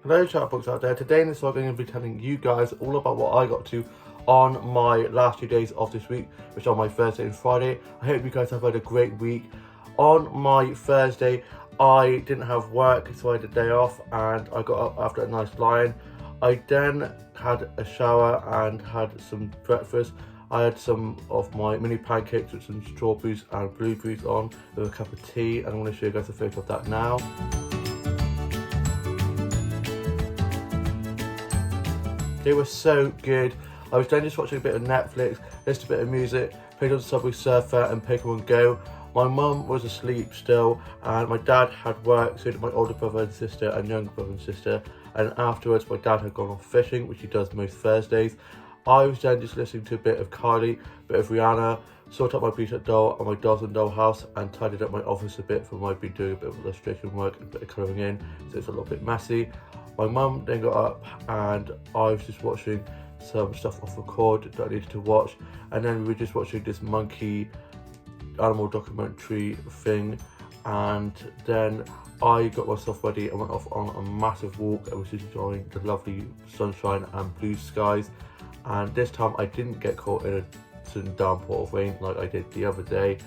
Hello chatbox out there. Today in this vlog I'm going to be telling you guys all about what I got to on my last 2 days of this week, which are my Thursday and Friday. I hope you guys have had a great week. On my Thursday I didn't have work, so I had a day off and I got up after a nice lie-in. I then had a shower and had some breakfast. I had some of my mini pancakes with some strawberries and blueberries on with a cup of tea, and I'm going to show you guys a photo of that now. They were so good. I was then just watching a bit of Netflix, listening to a bit of music, played on Subway Surfer and Pokemon Go. My mum was asleep still, and my dad had work, so did my older brother and sister and younger brother and sister. And afterwards, my dad had gone off fishing, which he does most Thursdays. I was then just listening to a bit of Kylie, a bit of Rihanna, sorted out my beat up doll and my dolls and doll house, and tidied up my office a bit from I've been doing a bit of illustration work and a bit of colouring in, so it's a little bit messy. My mum then got up and I was just watching some stuff off record that I needed to watch, and then we were just watching this monkey animal documentary thing, and then I got myself ready and went off on a massive walk. I was just enjoying the lovely sunshine and blue skies, and this time I didn't get caught in a sudden downpour of rain like I did the other day,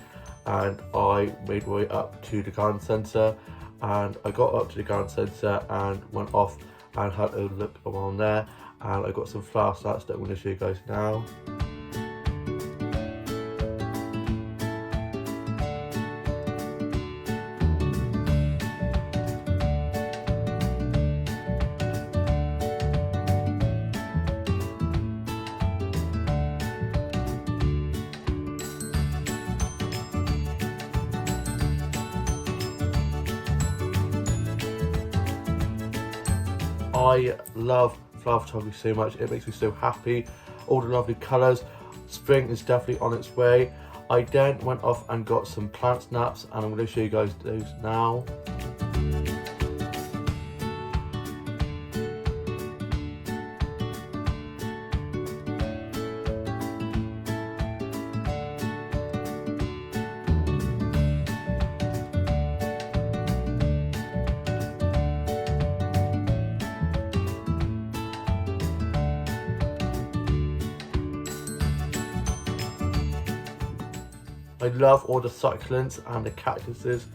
and I made my way up to the garden centre. And I got up to the garden centre and went off and had a look around there, and I got some flower stats that I'm going to show you guys now. I love flower photography so much, it makes me so happy. All the lovely colours, spring is definitely on its way. I then went off and got some plant snaps, and I'm going to show you guys those now. I love all the succulents and the cactuses.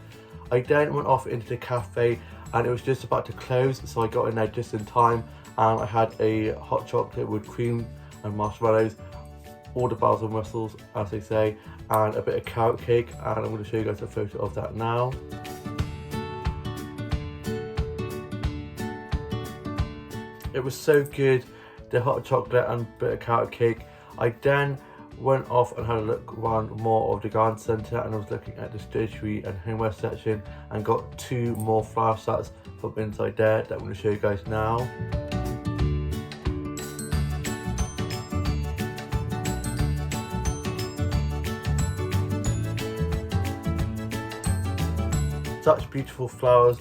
I then went off into the cafe and it was just about to close, so I got in there just in time, and I had a hot chocolate with cream and marshmallows, all the bells and whistles as they say, and a bit of carrot cake, and I'm going to show you guys a photo of that now. It was so good, the hot chocolate and bit of carrot cake. I then went off and had a look around more of the garden centre, and I was looking at the stationery and homeware section and got 2 more flower sets from inside there that I'm going to show you guys now. Such beautiful flowers.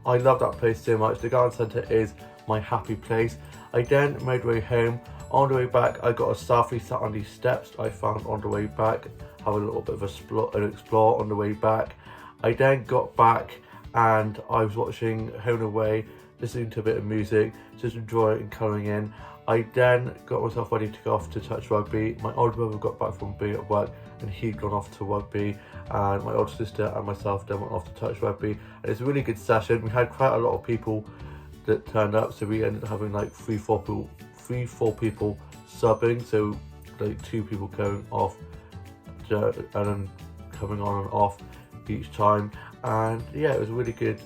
I love that place so much. The garden centre is my happy place. I then made my way home. On the way back, I got a selfie sat on these steps I found on the way back, have a little bit of an explore on the way back. I then got back and I was watching Home and Away, listening to a bit of music, just enjoying and colouring in. I then got myself ready to go off to touch rugby. My older brother got back from being at work and he'd gone off to rugby, and my older sister and myself then went off to touch rugby. And it's a really good session. We had quite a lot of people that turned up, so we ended up having like 3-4 people subbing, so like 2 people going off and then coming on and off each time. And yeah, it was a really good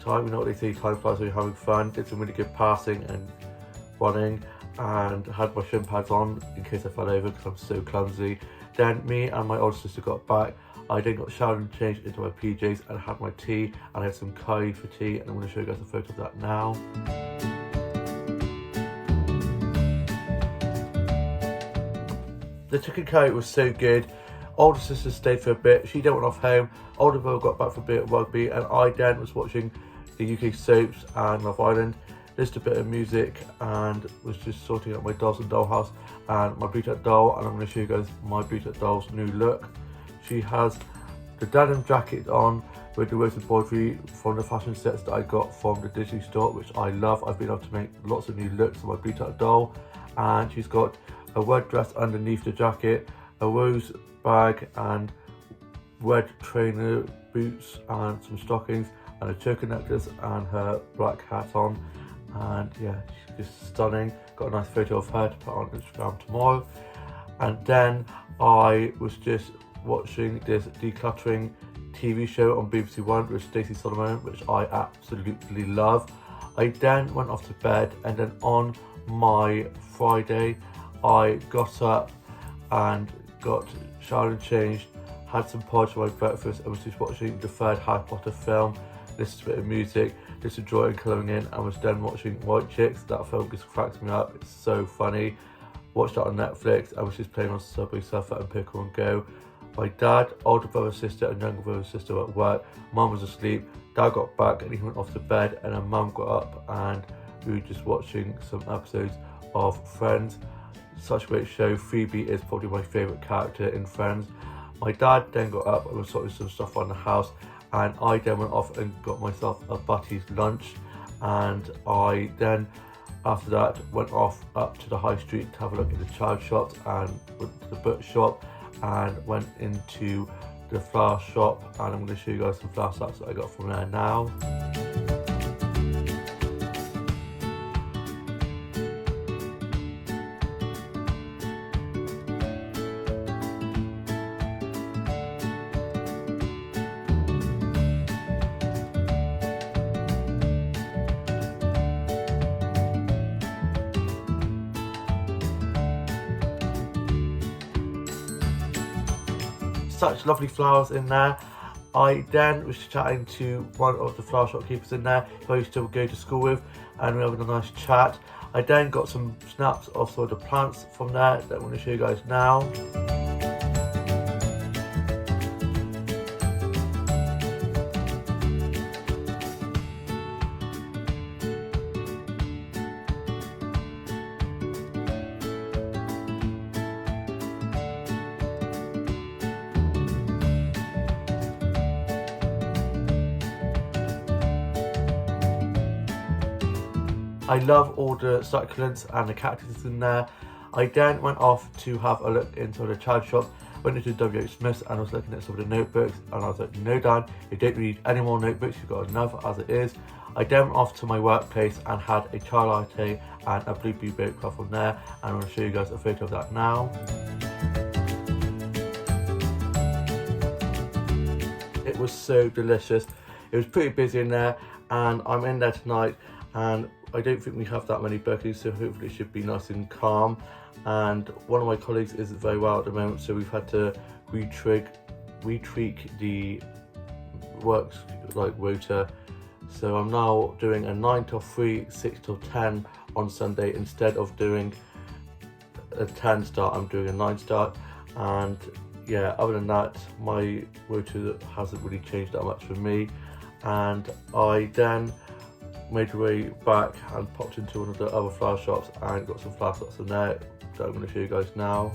time. You know what they say, time flies when you're having fun. Did some really good passing and running, and had my shin pads on in case I fell over because I'm so clumsy. Then me and my older sister got back. I then got showered and changed into my PJs and had my tea, and I had some curry for tea, and I'm going to show you guys a photo of that now. The chicken curry was so good. Older sister stayed for a bit, she then went off home. Older brother got back from being at rugby, and I then was watching the UK soaps and Love Island, listened to a bit of music, and was just sorting out my dolls and doll house and my beat up doll. And I'm going to show you guys my beat up doll's new look. She has the denim jacket on with the rose embroidery from the fashion sets that I got from the Disney store, which I love. I've been able to make lots of new looks on my Bluetooth doll. And she's got a red dress underneath the jacket, a rose bag and red trainer boots and some stockings and a choker necklace and her black hat on. And yeah, she's just stunning. Got a nice photo of her to put on Instagram tomorrow. And then I was just watching this decluttering TV show on BBC One with Stacey Solomon, which I absolutely love. I then went off to bed, and then on my Friday I got up and got showered and changed, had some porridge for my breakfast, and was just watching the third Harry Potter film, listened to a bit of music, just enjoying colouring in, and was then watching White Chicks. That film just cracks me up, it's so funny. Watched that on Netflix. I was just playing on Subway Surfer and Pickle and Go. My dad, older brother, sister and younger brother and sister were at work. Mum was asleep. Dad got back and he went off to bed, and then Mum got up and we were just watching some episodes of Friends. Such a great show. Phoebe is probably my favourite character in Friends. My dad then got up and was sorting some stuff around the house, and I then went off and got myself a butties lunch, and I then after that went off up to the high street to have a look at the child shops, and went to the book shop and went into the flower shop, and I'm going to show you guys some flower sets that I got from there now. Such lovely flowers in there. I then was chatting to one of the flower shop keepers in there who I used to go to school with, and we were having a nice chat. I then got some snaps of some of the plants from there that I'm going to show you guys now. I love all the succulents and the cactuses in there. I then went off to have a look into the child shop, went into W.H. Smith's and I was looking at some of the notebooks, and I was like, no Dan, you don't need any more notebooks, you've got enough as it is. I then went off to my workplace and had a chai latte and a blueberry bakewell from there, and I'm going to show you guys a photo of that now. It was so delicious. It was pretty busy in there, and I'm in there tonight, and I don't think we have that many bookings, so hopefully it should be nice and calm. And one of my colleagues isn't very well at the moment, so we've had to retweak the works like rota. So I'm now doing a 9 till 3, 6 till 10 on Sunday. Instead of doing a 10 start, I'm doing a 9 start. And yeah, other than that, my rota hasn't really changed that much for me. And I then made my way back and popped into one of the other flower shops and got some flower pots in there that I'm going to show you guys now.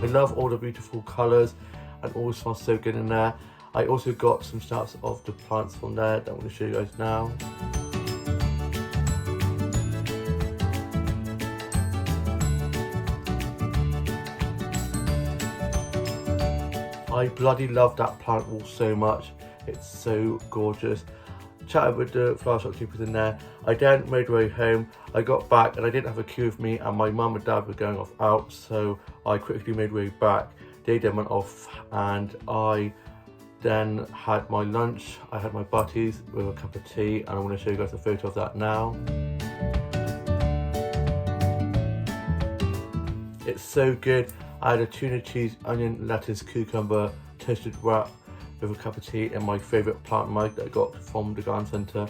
I love all the beautiful colours and all smells so good in there. I also got some snaps of the plants from there that I'm going to show you guys now. I bloody love that plant wall so much. It's so gorgeous. Chatted with the flower shop keepers in there. I then made my way home. I got back and I didn't have a queue with me, and my mum and dad were going off out, so I quickly made my way back. They then went off and I then had my lunch. I had my butties with a cup of tea, and I'm going to show you guys a photo of that now. It's so good. I had a tuna cheese, onion, lettuce, cucumber, toasted wrap with a cup of tea in my favourite plant mug that I got from the garden centre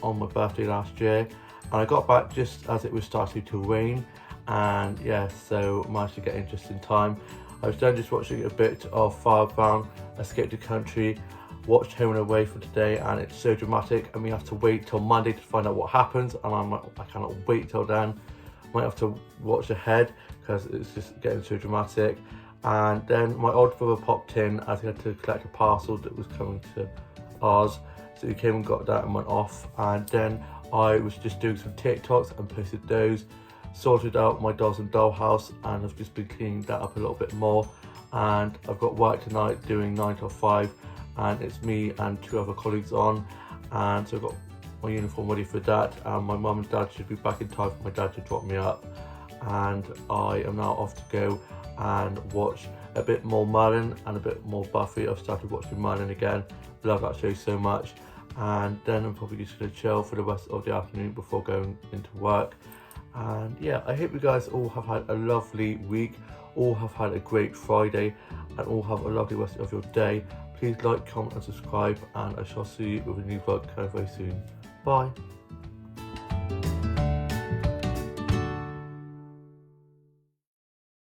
on my birthday last year. And I got back just as it was starting to rain, and yeah, so managed to get in just in time. I was then just watching a bit of Firebound, Escape the Country, watched Home and Away for today, and it's so dramatic, and we have to wait till Monday to find out what happens, and I cannot wait till then. Might have to watch ahead because it's just getting so dramatic. And then my older brother popped in as he had to collect a parcel that was coming to ours, so he came and got that and went off. And then I was just doing some TikToks and posted those, sorted out my dolls and dollhouse, and I've just been cleaning that up a little bit more. And I've got work tonight doing 9 till 5, and it's me and 2 other colleagues on, and so I've got my uniform ready for that, and my mum and dad should be back in time for my dad to drop me up. And I am now off to go and watch a bit more Merlin and a bit more Buffy. I've started watching Merlin again, love that show so much. And then I'm probably just going to chill for the rest of the afternoon before going into work. And yeah, I hope you guys all have had a lovely week, all have had a great Friday, and all have a lovely rest of your day. Please like, comment and subscribe, and I shall see you with a new vlog very soon. Bye.